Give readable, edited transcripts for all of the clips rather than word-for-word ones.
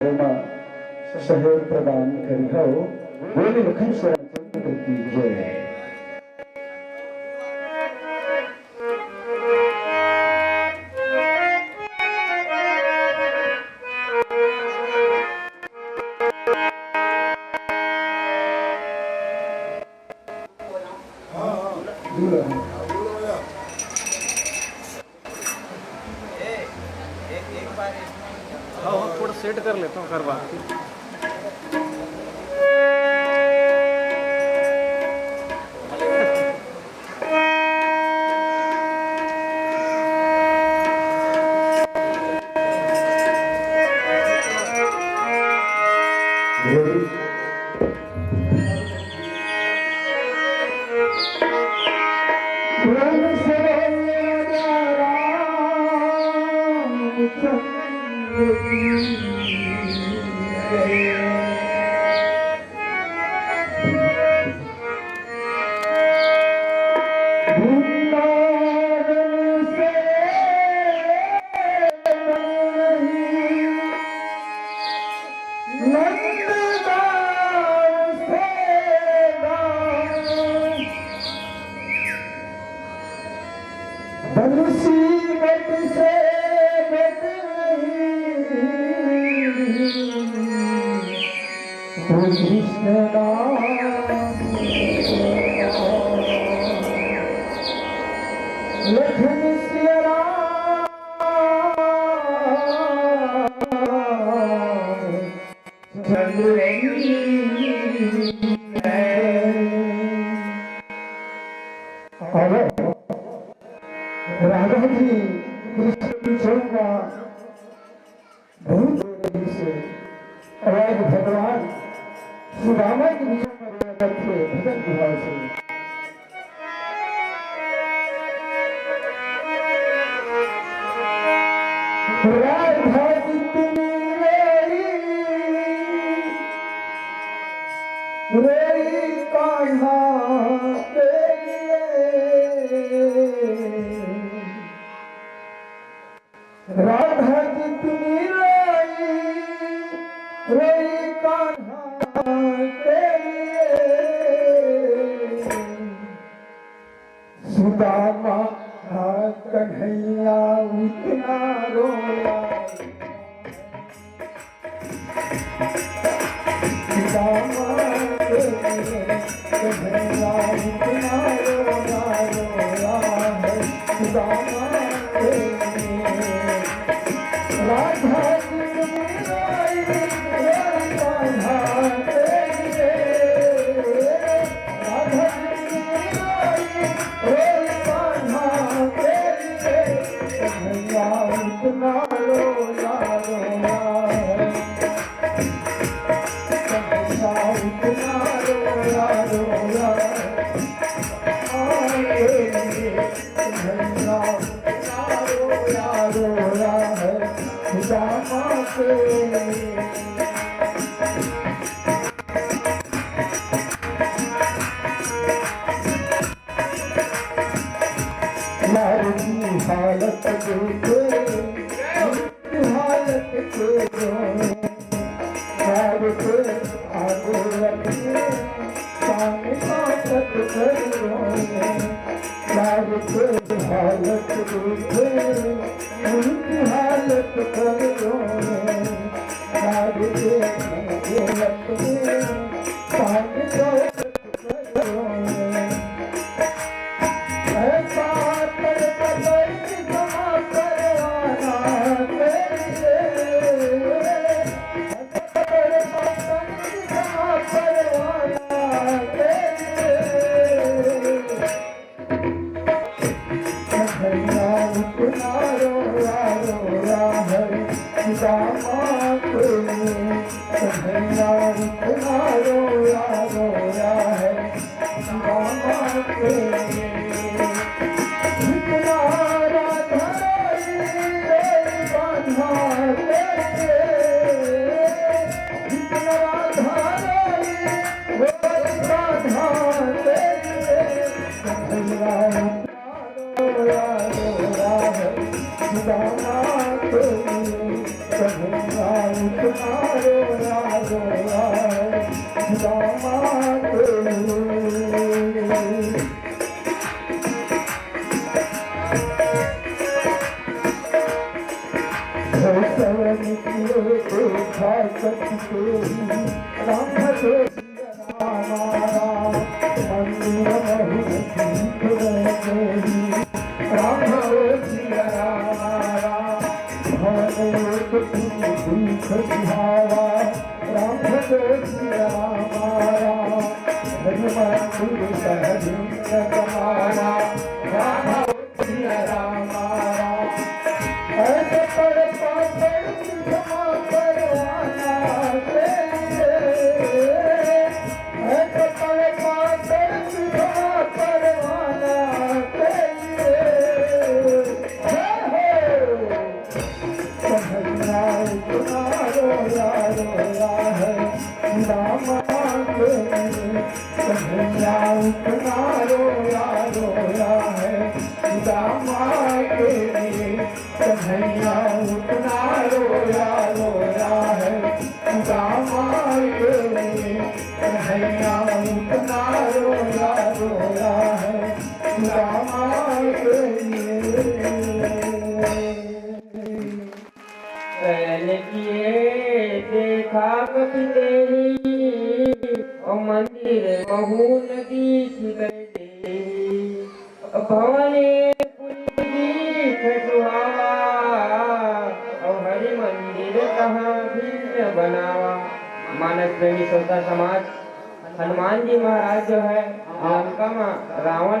सहयोग प्रदान करी हो। बोले लखन चंद्र की जय। हाँ थोड़ा सेट कर लेता हूँ करवा राधा जी कृष्ण का बहुत से और भगवान सुदामा के विषय में थे भजन विभाग से राधा जी मेरी कान्हा राधा जी तुम्हें रोई कान्हा के लिए सुदामा कन्हैया उतना रोया सुदामा के लिए कन्हैया उतना रोया रोया है सुदामा के लिए राधा जी कान्हा के लिए राधा जी रोई कान्हा के लिए कन्हैया उतना रोया रोया है कन्हैया उतना रोया रोया कन्हैया उतना रोया रोया है सुदामा के लारी हालत देखे हालत के लार के आगे रखिए सामने साथ करो लार के हालत देखे उनकी हालत करो लार के आगे रखिए सामने साथ करो Ram रोया रोया है सुदामा के लिए। सवन किए देखा सत्य राम भजो हमारा मंदिर राम भजो हमारा सुहावा राम भजो हमारा हनुमान हमारा राम हमारा ऐसे पड़ क्षमा करवाना ऐसे पड़ क्षमा करवाना कन्हैया उतना रोया रोया है दामा के लिए। कन्हैया उतना रोया रोया है दामा के लिए। कन्हैया उतना रोया रोया है दामा के लिए। कन्हैया उतना रोया रोया है दामा के लिए। देखा कभी तेरी और मंदिर महू नदी भवने पुरी खटुआवा और हरि मंदिर कहाँ भी बनावा। मानस प्रेमी श्रोता समाज, हनुमान जी महाराज जो है लंका में रावण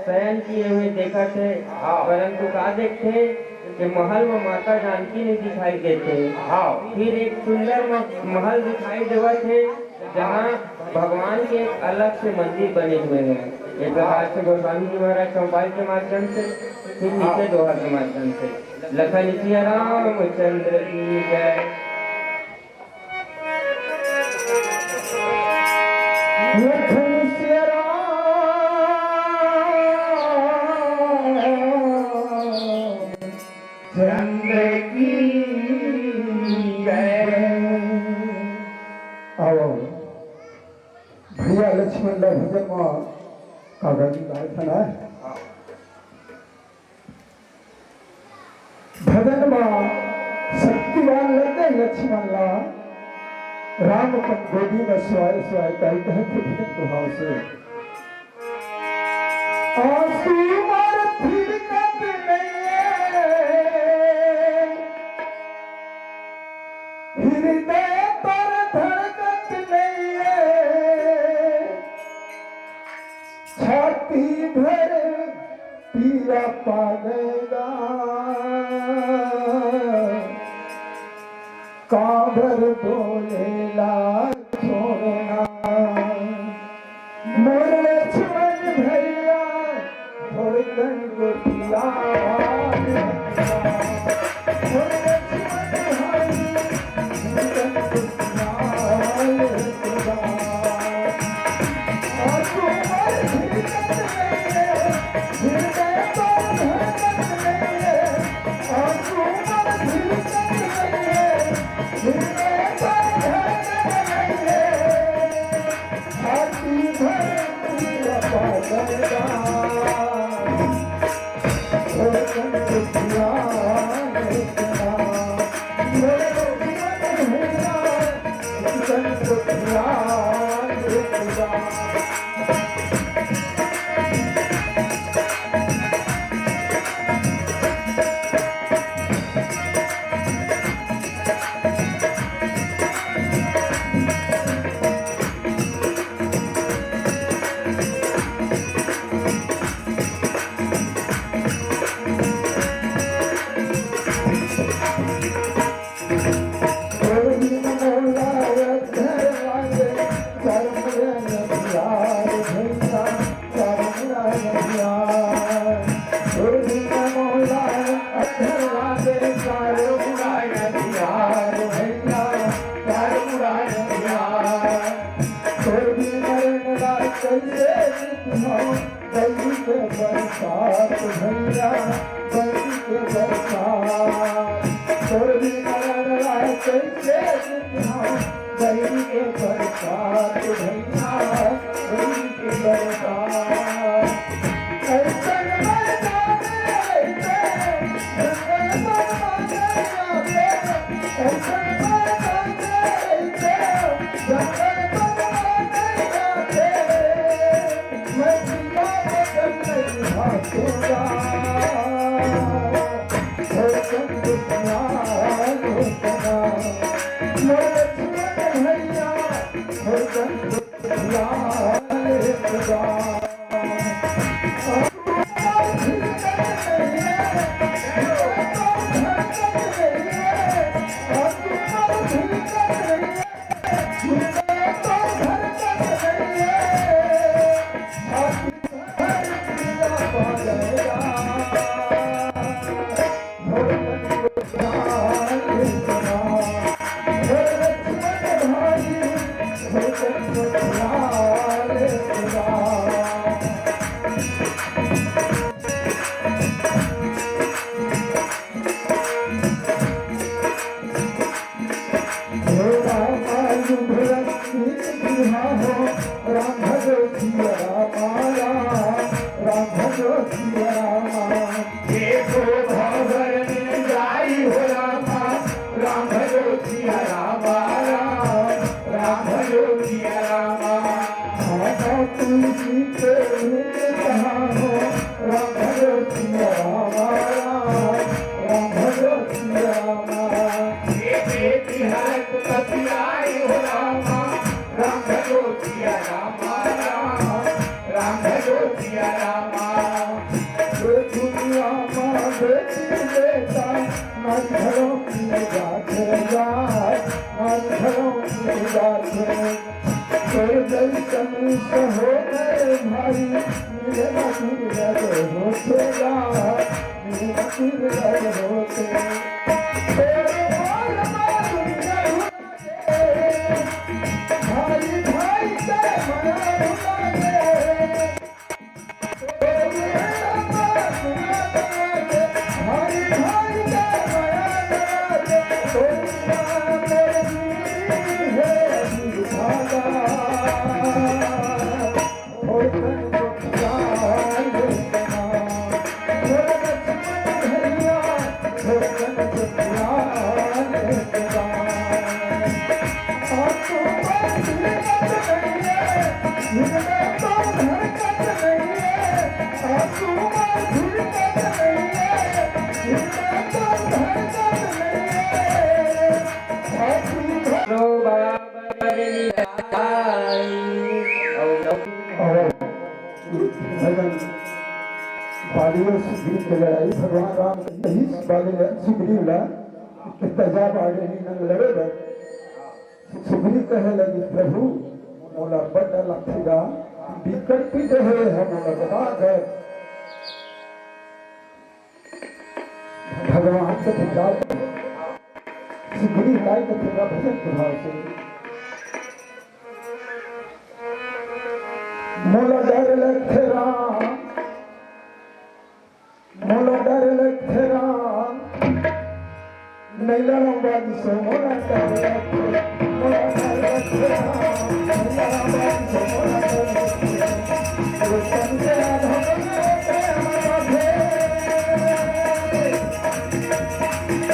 शयन किए हुए देखा थे, परंतु का देखते कि महल में माता जानकी नहीं दिखाई देते। फिर एक सुंदर महल दिखाई देवा थे जहाँ भगवान के एक अलग से मंदिर बने हुए हैं। एक प्रकार से गोस्वामी जी महाराज चौपाई के माध्यम से, फिर नीचे दोहा के माध्यम से। लखन सिया रामचंद्र की जय। लखन सिया चंद्र की जय। आओ भैया लक्ष्मण ला भजन में कागजी गायन है। भजन में शक्तिवान लगे लक्ष्मण ला राम पन गोदी में स्वाय स्वाय कहते हैं भजन के भाव से। आंसू मार थिरकत हृदय पर धड़कत नहीं है। छाती भर पीरा पागेगा काबर बोलेला छोड़ना। मोर लक्ष्मण भैया थोड़े गंगोटिया कैसे गई के बरसात भैया गई के बरसात ऐसन बरसात ऐसे जंगल बरसात ऐसन बरसात ऐसे जंगल बरसात मैं जिया बदल नहीं भागूंगा हो संग प्यार होगा मोर लक्ष्मण भैया हो संग प्यार होगा भगवान राम सुग्रीव तेजाब आगे लड़े सुग्रीव कहे लगी प्रभु मोला बड़ लखेगा विकट रहे हम बता गए भगवान के तेजाब सुग्रीव लाए कथेगा भजन प्रभाव से मोला डर लखेरा मोला डर लखेरा नहीं लड़ूंगा जिसे मोला डर लखेरा मोला डर लखेरा नहीं लड़ूंगा जिसे मोला डर लखेरा वो संगे आधोगे माधे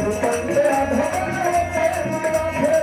वो संगे आधोगे माधे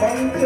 पंच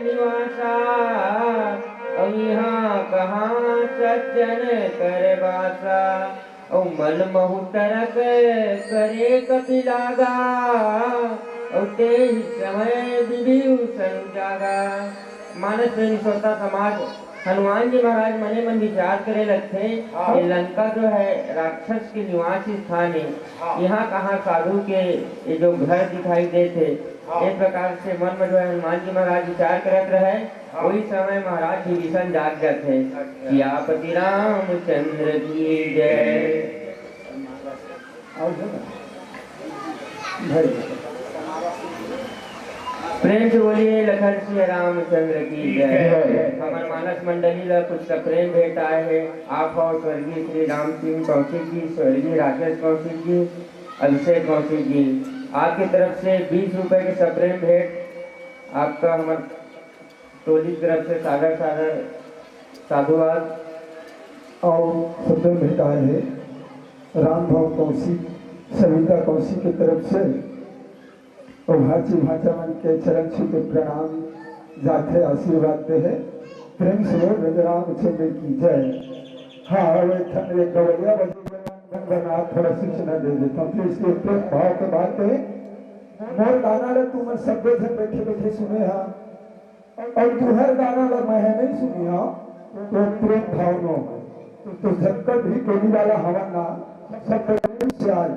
निवासा अब यहाँ कहाँ सज्जन कर बासा औ मन महु तरक करे कपिलागा औ ते ही समय विभीषण जागा। मानस में निसोता समाज हनुमान जी महाराज मने मन विचार करे लगते ये लंका जो है राक्षस के निवास स्थान है, यहाँ कहाँ साधु के ये जो घर दिखाई देते। इस प्रकार से मन में जो है हनुमान जी महाराज विचार करत रहे। वही समय महाराज विभीषण जाग जाते सियापति रामचंद्र की जय। प्रेम से बोलिए लखन सिंह रामचंद्र की जय। हमारे मानस मंडली ला कुछ का प्रेम भेंट आए है। आप और स्वर्गीय श्री राम सिंह कौशिक जी, स्वर्गीय राकेश कौशिक जी, अभिषेक कौशिक जी, आपकी तरफ से 20 रुपए के सप्रेम भेंट आपका हमारे टोली की तरफ से सादर सादर साधुवाद। और सप्रेम भेंट आए हैं राम भाव कौशिक, सविता कौशिक की तरफ से और भाची भाचा मन के चरण छू के प्रणाम जाते आशीर्वाद दे है। प्रेम से बोल रामचंद्र की जय। हाँ वे गवैया बना थोड़ा सूचना दे देता हूँ प्लीज के प्रेम भाव के बात है। मोर गाना ला तुम सब जन बैठे बैठे सुने हाँ और तुहर गाना ला मैं नहीं सुनी हाँ तो प्रेम भाव नो तो झटकर भी टोली वाला हवा ना सब प्रेम से आज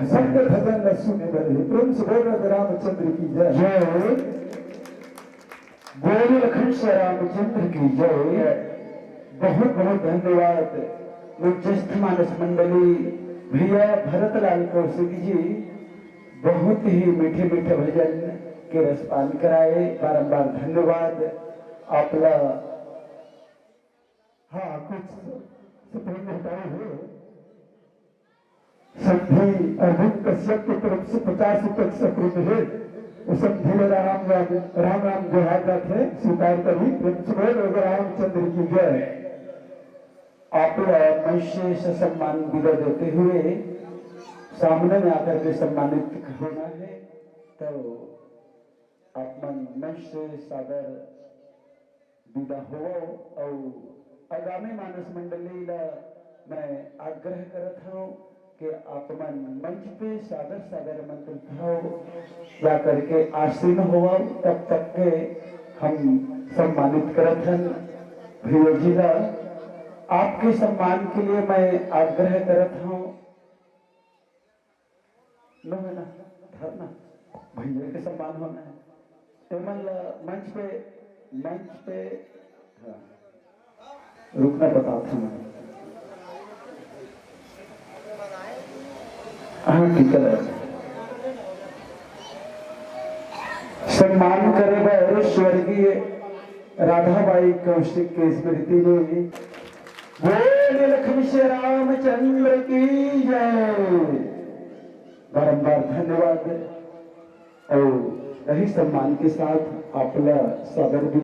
सबके भजन न सुने बने। प्रेम से बोल रामचंद्र की जय। जय बोल लखन से रामचंद्र की जय। बहुत बहुत धन्यवाद उच्चस्थ मानस मंडली भैया भरतलाल कौशिक जी, बहुत ही मीठे मीठे भजन के रसपान कराए, बारंबार धन्यवाद आपला। हाँ कुछ सुप्रीम हटाए हुए संधि अर्जुन कश्यप की तरफ से 50 रुपये सप्रीम है। उस संधि राम राम जोहार थे स्वीकार करी। प्रेम से रामचंद्र की जय। आप मनुष्य से सम्मान विदा देते हुए सामने में आकर के सम्मानित होना है, तो आप मंच से सादर विदा हो। और आगामी मानस मंडली ला मैं आग्रह करता हूँ कि आप मंच पे सादर सादर आमंत्रित हो जा करके आसीन हो, तब तक के हम सम्मानित करत हन। भैया जी ला आपके सम्मान के लिए मैं आग्रह करत हूँ। लो है ना धरना भैया के सम्मान होना है। मंच पे हाँ, रुकना बताता हूँ। हाँ ठीक है। सम्मान करेगा स्वर्गीय राधाबाई कौशिक के स्मृति में बोल लक्ष्मी श्री रामचंद्र की जय। बारंबार धन्यवाद और यही सम्मान के साथ आपला सादर